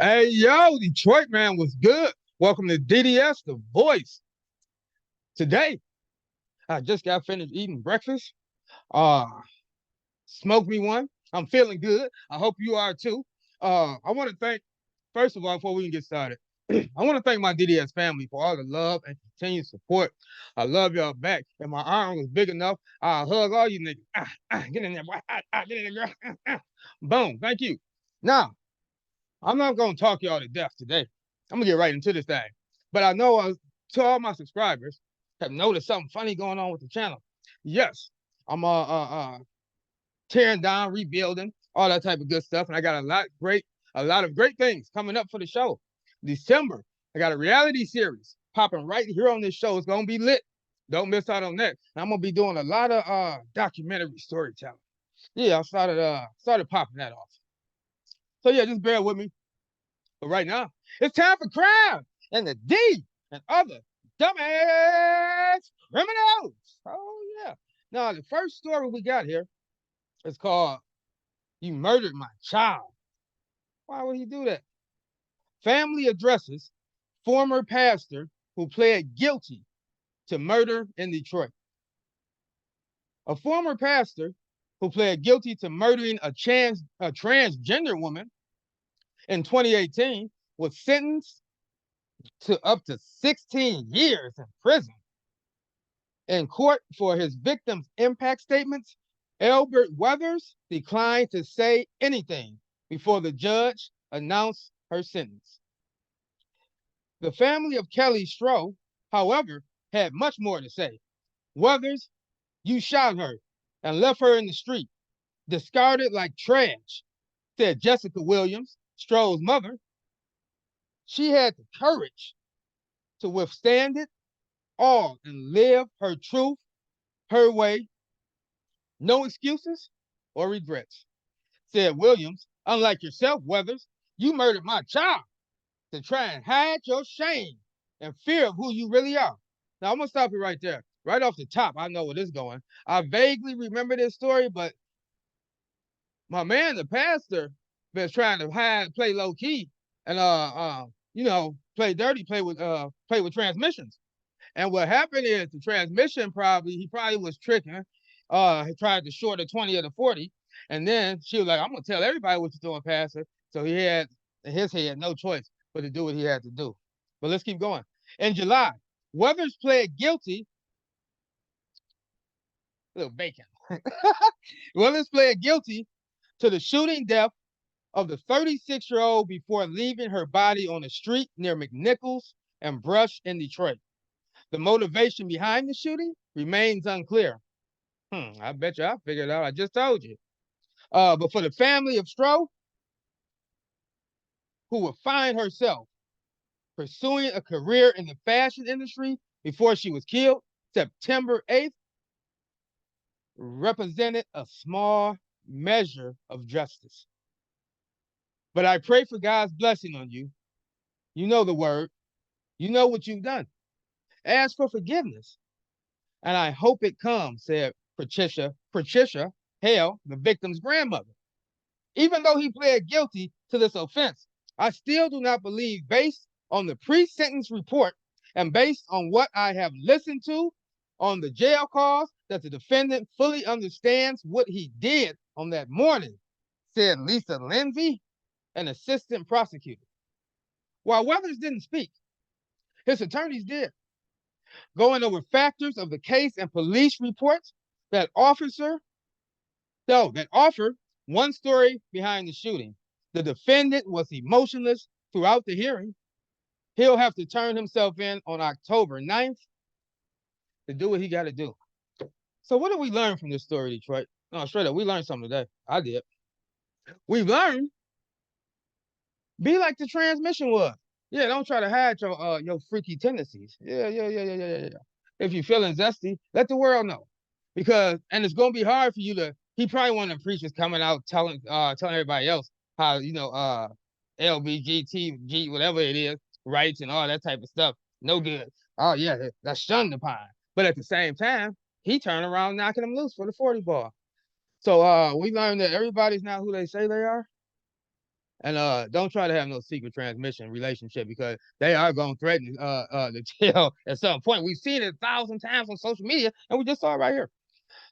Hey, yo, Detroit, man, was good. Welcome to DDS, The Voice. Today, I just got finished eating breakfast. Uh, smoked me one. I'm feeling good. I hope you are too. I want to thank, first of all, before we can get started, I want to thank my DDS family for all the love and continued support. I love y'all back. And my arm was big enough. I hug all you niggas. Get in there, boy. Get in there, girl. Boom. Thank you. Now, I'm not going to talk y'all to death today. I'm going to get right into this thing. But I know to all my subscribers have noticed something funny going on with the channel. Yes, I'm tearing down, rebuilding, all that type of good stuff. And I got a lot of great things coming up for the show. December, I got a reality series popping right here on this show. It's going to be lit. Don't miss out on that. And I'm going to be doing a lot of documentary storytelling. Yeah, I started popping that off. So yeah, just bear with me. But right now, it's time for crime and the D and other dumbass criminals. Oh, yeah. Now, the first story we got here is called You Murdered My Child. Why would he do that? Family addresses former pastor who pled guilty to murder in Detroit. A former pastor who pled guilty to murdering a transgender woman in 2018 was sentenced to up to 16 years in prison. In court for his victim's impact statements, Albert Weathers declined to say anything before the judge announced her sentence. The family of Kelly Stroh, however, had much more to say. Weathers, you shot her and left her in the street, discarded like trash, said Jessica Williams, Stroh's mother. She had the courage to withstand it all and live her truth, her way. No excuses or regrets, said Williams. Unlike yourself, Weathers, you murdered my child to try and hide your shame and fear of who you really are. Now, I'm going to stop you right there. Right off the top, I know where this is going. I vaguely remember this story, but my man, the pastor, been trying to hide, play low key, and play dirty, play with transmissions. And what happened is the transmission he probably was tricking. He tried to short the 20 or the 40. And then she was like, I'm gonna tell everybody what you're doing, Pastor. So he had in his head no choice but to do what he had to do. But let's keep going. In July, Weathers pled guilty. A little bacon. Weathers pled guilty to the shooting death of the 36-year-old before leaving her body on the street near McNichols and Brush in Detroit. The motivation behind the shooting remains unclear. I bet you I figured it out. I just told you. But for the family of Stroh, who will find herself pursuing a career in the fashion industry before she was killed, September 8th represented a small measure of justice. But I pray for God's blessing on you. You know the word. You know what you've done. Ask for forgiveness. And I hope it comes, said Patricia Hale, the victim's grandmother. Even though he pled guilty to this offense, I still do not believe, based on the pre-sentence report and based on what I have listened to on the jail calls, that the defendant fully understands what he did on that morning, said Lisa Lindsay, an assistant prosecutor. While Weathers didn't speak, his attorneys did, going over factors of the case and police reports that offer one story behind the shooting. The defendant was emotionless throughout the hearing. He'll have to turn himself in on October 9th to do what he got to do. So what did we learn from this story, Detroit? No, straight up, we learned something today. I did. We learned, be like the transmission was. Yeah, don't try to hide your freaky tendencies. Yeah. If you're feeling zesty, let the world know. And it's gonna be hard for you to. He probably one of the preachers coming out telling everybody else how LBGT, whatever it is, rights and all that type of stuff. No good. Oh yeah, that's shunned upon. But at the same time, he turned around knocking them loose for the 40 ball. So we learned that everybody's not who they say they are. And don't try to have no secret transmission relationship because they are gonna threaten the jail at some point. We've seen it 1,000 times on social media, and we just saw it right here.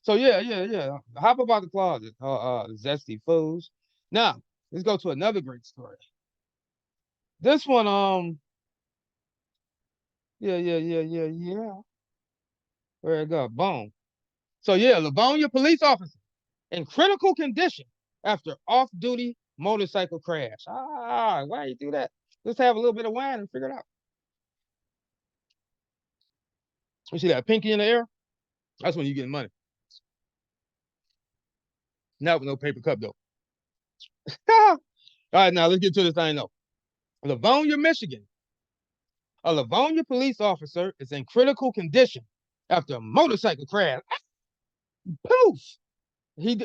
So yeah. Hop about the closet, zesty fools. Now let's go to another great story. This one, yeah. Where it go? Boom. So yeah, Livonia police officer in critical condition after off-duty motorcycle crash. Why you do that? Let's have a little bit of wine and figure it out. You see that pinky in the air? That's when you get money. Not with no paper cup though. All right, now let's get to this thing though. Livonia, Michigan. A Livonia police officer is in critical condition after a motorcycle crash. Poof! He,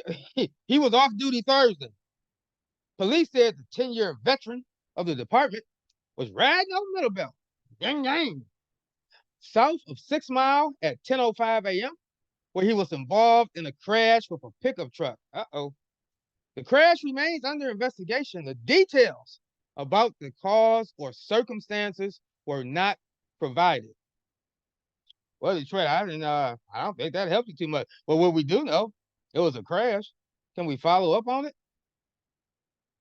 he was off duty Thursday. Police said the 10-year veteran of the department was riding on Middle Belt, yang, south of 6 Mile at 10:05 a.m., where he was involved in a crash with a pickup truck. Uh-oh. The crash remains under investigation. The details about the cause or circumstances were not provided. Well, Detroit, I don't think that helped you too much. But what we do know, it was a crash. Can we follow up on it?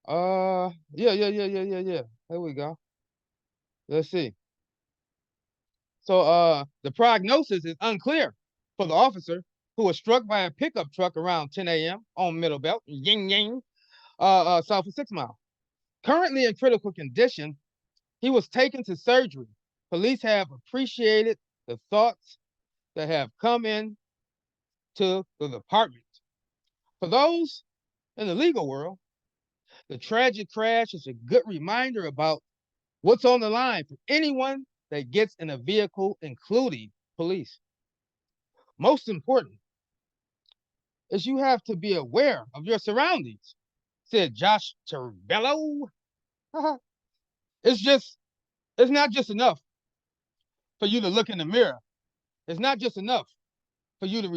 Yeah. There we go. Let's see. So the prognosis is unclear for the officer who was struck by a pickup truck around 10 a.m. on Middle Belt, south of 6 Mile. Currently in critical condition, he was taken to surgery. Police have appreciated the thoughts that have come in to the department. For those in the legal world, the tragic crash is a good reminder about what's on the line for anyone that gets in a vehicle, including police. Most important is you have to be aware of your surroundings, said Josh Cervello. It's not just enough for you to look in the mirror. It's not just enough for you to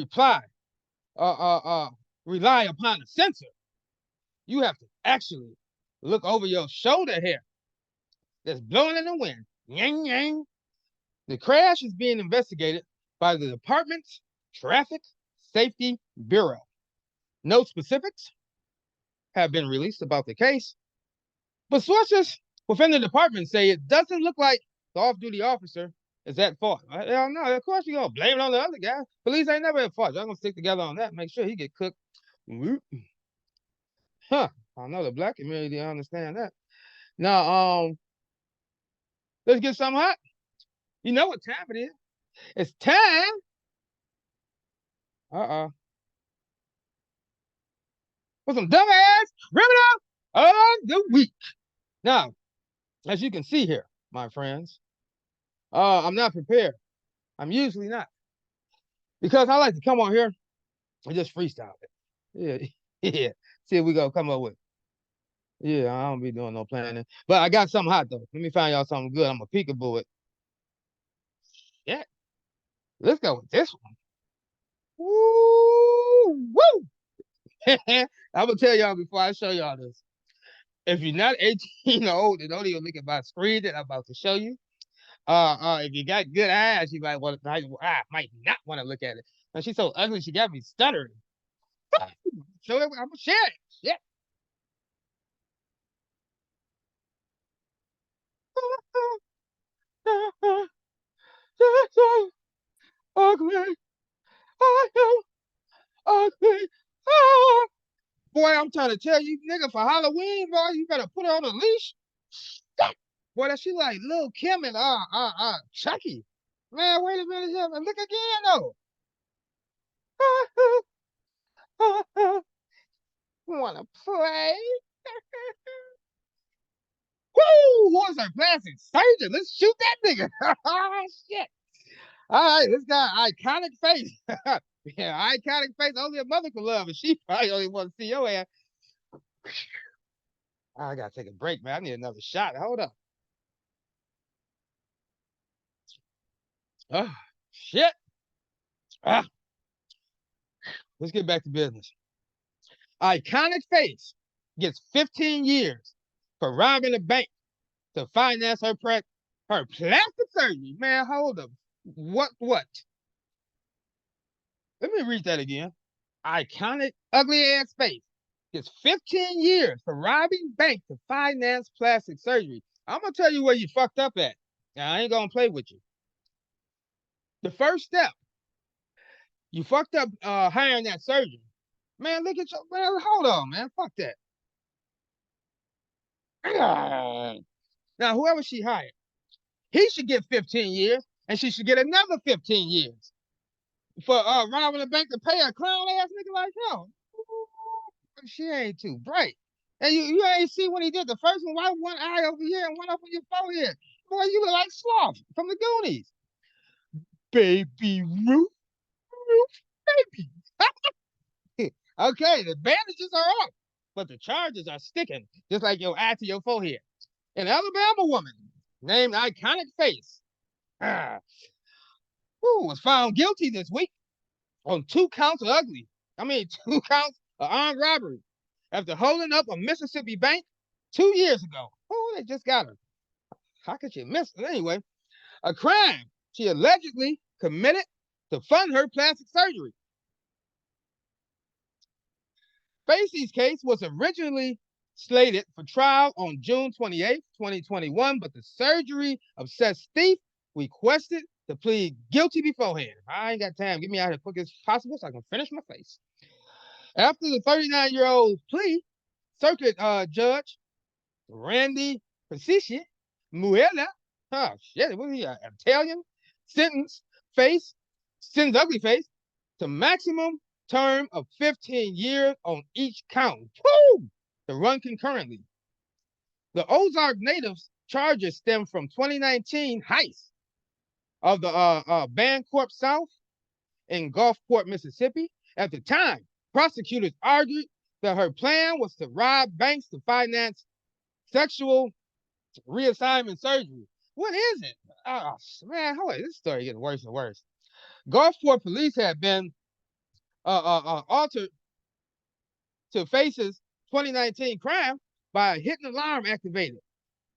rely upon a sensor. You have to actually look over your shoulder here that's blowing in the wind. Yang. The crash is being investigated by the department's Traffic Safety Bureau. No specifics have been released about the case, but sources within the department say it doesn't look like the off-duty officer is at fault. Hell no, of course you're gonna blame it on the other guy. Police ain't never at fault. Y'all gonna stick together on that, make sure he get cooked. Huh. I know the black community understand that. Now, let's get something hot. You know what time it is. It's time. For some dumbass criminal of the week. Now, as you can see here, my friends, I'm not prepared. I'm usually not. Because I like to come on here and just freestyle it. Yeah. See what we gonna come up with. Yeah, I don't be doing no planning. But I got something hot though. Let me find y'all something good. I'm a peekaboo it. Yeah. Let's go with this one. Woo! I'm gonna tell y'all before I show y'all this. If you're not 18 or older, don't even look at my screen that I'm about to show you. If you got good eyes, you might might not want to look at it. And she's so ugly, she got me stuttering. So I'm gonna share it. Yeah. So ugly. I am ugly. Ah. Boy, I'm trying to tell you, nigga, for Halloween, boy, you better put her on a leash. Boy, that she like Lil Kim and Chucky. Man, wait a minute here. Look again though. Wanna play? Woo! Who's our plastic surgeon? Let's shoot that nigga. Shit. All right, this guy, iconic face. Yeah, iconic face. Only a mother can love, and she probably only wants to see your ass. I gotta take a break, man. I need another shot. Hold up. Oh, shit. Ah, let's get back to business. Iconic face gets 15 years for robbing a bank to finance her plastic surgery. Man, hold up. What? Let me read that again. Iconic, ugly ass face gets 15 years for robbing bank to finance plastic surgery. I'm gonna tell you where you fucked up at. Now, I ain't gonna play with you. The first step, you fucked up hiring that surgeon. Man, look at your man. Hold on, man. Fuck that. Now, whoever she hired, he should get 15 years, and she should get another 15 years for robbing a bank to pay a clown ass nigga like him. She ain't too bright. And you ain't see what he did. The first one, why one eye over here and one up on your forehead? Boy, you look like Sloth from the Goonies. Baby Ruth, baby. Okay, the bandages are off, but the charges are sticking, just like your eye to your forehead. An Alabama woman named Iconic Face was found guilty this week on 2 counts of 2 counts of armed robbery after holding up a Mississippi bank 2 years ago. Oh, they just got her. How could you miss it? Anyway, a crime she allegedly committed to fund her plastic surgery. Facey's case was originally slated for trial on June 28, 2021, but the surgery-obsessed thief requested to plead guilty beforehand. I ain't got time. Get me out here as quick as possible so I can finish my face. After the 39-year-old plea, circuit judge Randy Pacici Muella, what was he, Italian, sentenced ugly face to maximum term of 15 years on each count. Woo! To run concurrently. The Ozark natives' charges stem from 2019 heist of the Bancorp South in Gulfport, Mississippi. At the time, prosecutors argued that her plan was to rob banks to finance sexual reassignment surgery. What is it? Oh, man, hold on. This story getting worse and worse. Gulfport police had been altered to Face's 2019 crime by a hidden alarm activated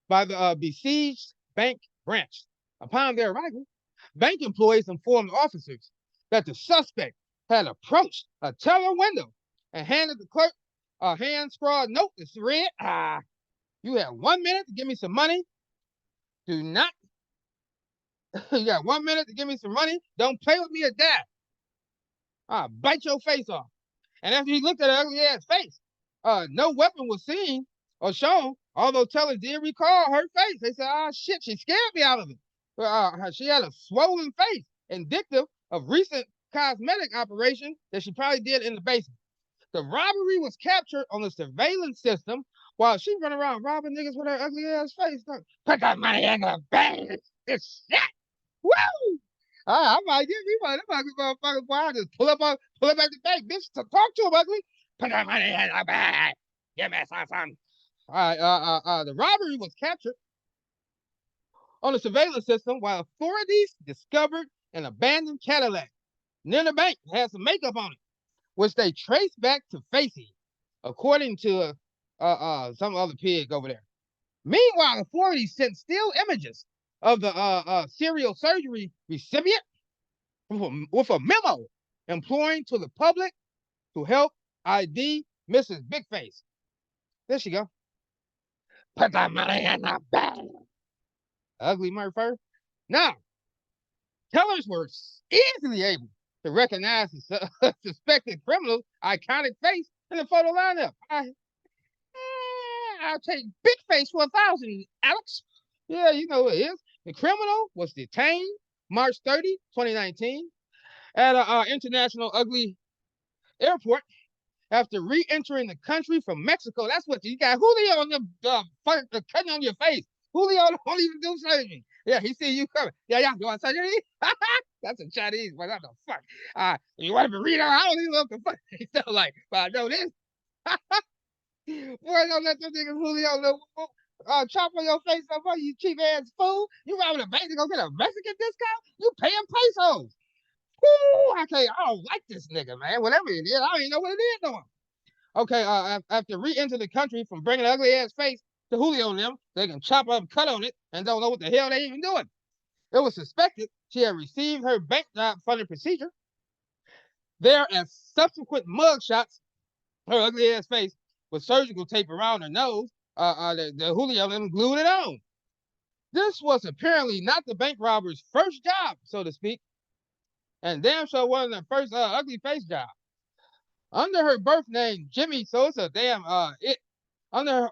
by the besieged bank branch. Upon their arrival, bank employees informed officers that the suspect had approached a teller window and handed the clerk a hand-scrawled note that read, you have 1 minute to give me some money. Do not. You got 1 minute to give me some money. Don't play with me or die. I'll bite your face off. And after he looked at her ugly ass face, no weapon was seen or shown, although tellers did recall her face. They said, shit, she scared me out of it. She had a swollen face, indicative of recent cosmetic operation that she probably did in the basement. The robbery was captured on the surveillance system while she run around robbing niggas with her ugly ass face. Put that money in the bank. This shit. Woo! I might give you money. Motherfucker, boy, I just pull up at the bank, bitch, to talk to him, ugly. Put that money in the bag. Give me some. All right, the robbery was captured on the surveillance system while authorities discovered an abandoned Cadillac near the bank. It had some makeup on it, which they traced back to Facey, according to some other pig over there. Meanwhile, authorities sent still images of the serial surgery recipient with a memo imploring to the public to help ID Mrs. Big Face. There she go. Put that money in the bag. Ugly motherfucker. Now, tellers were easily able to recognize the suspected criminal's iconic face in the photo lineup. I'll take Big Face for 1,000, Alex. Yeah, you know who it is. The criminal was detained March 30, 2019 at an international ugly airport after re-entering the country from Mexico. That's what you got. Julio on the cutting on your face. Julio don't even do surgery. Yeah, he see you coming. Yeah, you want surgery? That's a Chinese, but what the fuck? You want a burrito? I don't even know what the fuck they sound like, but I know this. Boy, don't let them niggas Julio chop on your face so far, you cheap ass fool. You robbing a bank to go get a Mexican discount? You paying pesos. Woo, I don't like this nigga, man. Whatever it is, I don't even know what it is no more. Okay, after re-enter the country from bringing an ugly ass face, to Julio and them. They can chop up, cut on it, and don't know what the hell they even doing. It was suspected she had received her bank job funding procedure. There, as subsequent mugshots, her ugly ass face with surgical tape around her nose, the Julio and them glued it on. This was apparently not the bank robber's first job, so to speak, and damn sure wasn't the first ugly face job. Under her birth name Jimmy, so it's a damn it. Under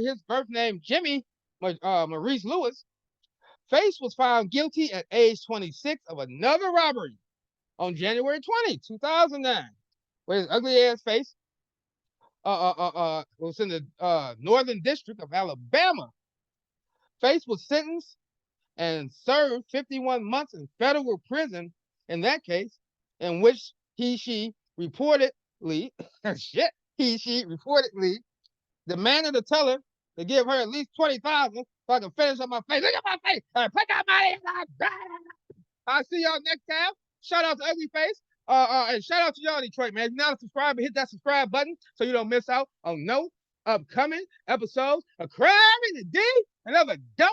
his birth name Jimmy Maurice Lewis, Face was found guilty at age 26 of another robbery on January 20, 2009, where his ugly ass face was in the Northern District of Alabama. Face was sentenced and served 51 months in federal prison in that case, in which she reportedly demanded the teller to give her at least 20,000 so I can finish up my face. Look at my face. Put that money in my bag. I'll see y'all next time. Shout out to Ugly Face. And shout out to y'all, Detroit, man. If you're not a subscriber, hit that subscribe button so you don't miss out on no upcoming episodes of Crime in the D and other dumb